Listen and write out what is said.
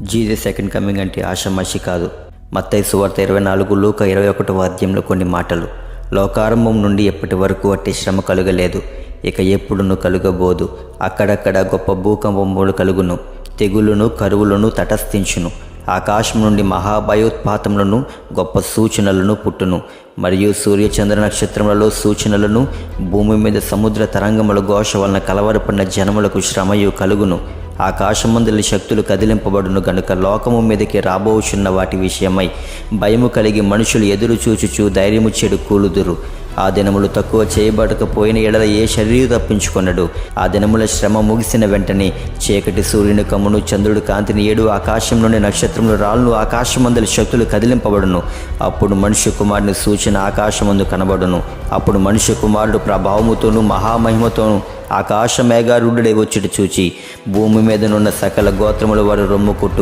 Jesus second coming అంటే ఆషామాషి కాదు. మత్తయి సువార్త 24, లూకా 21వ అధ్యాయంలో కొన్ని మాటలు. లోకారంభం నుండి ఎప్పటి వరకు అట్టి శ్రమ కలుగలేదు, ఇక ఎప్పుడును కలుగబోదు. అక్కడక్కడ గొప్ప భూకంపములు కలుగును, తెగులును కరువులను తటస్థించును. ఆకాశం నుండి మహాభయోత్పాతములను గొప్ప సూచనలను పుట్టును. మరియు సూర్యచంద్ర నక్షత్రములలో సూచనలను, భూమి మీద సముద్ర తరంగముల ఘోష వలన కలవరపడిన జనములకు శ్రమయు కలుగును. ఆకాశమందలి శక్తులు కదిలింపబడును గనుక లోకము మీదకి రాబోచున్న వాటి విషయమై భయము కలిగి మనుషులు ఎదురు చూచుచు ధైర్యము చెడు కూలుదురు. ఆ దినములు తక్కువ చేయబడకపోయిన ఎడల ఏ శరీరం తప్పించుకొనడు. ఆ దినముల శ్రమ ముగిసిన వెంటనే చీకటి సూర్యుని కమ్మును, చంద్రుడు కాంతిని, 7 ఆకాశంలోని నక్షత్రములు రాళ్ళను, ఆకాశమందలి శక్తులు కదిలింపబడును. అప్పుడు మనుష్య కుమారుని సూచన ఆకాశమందు కనబడును. అప్పుడు మనుష్య కుమారుడు ప్రభావముతోనూ మహామహిమతోనూ ఆకాశ మేఘారూఢుడై వచ్చుట చూచి భూమి మీదనున్న సకల గోత్రముల వారు రొమ్ము కొట్టు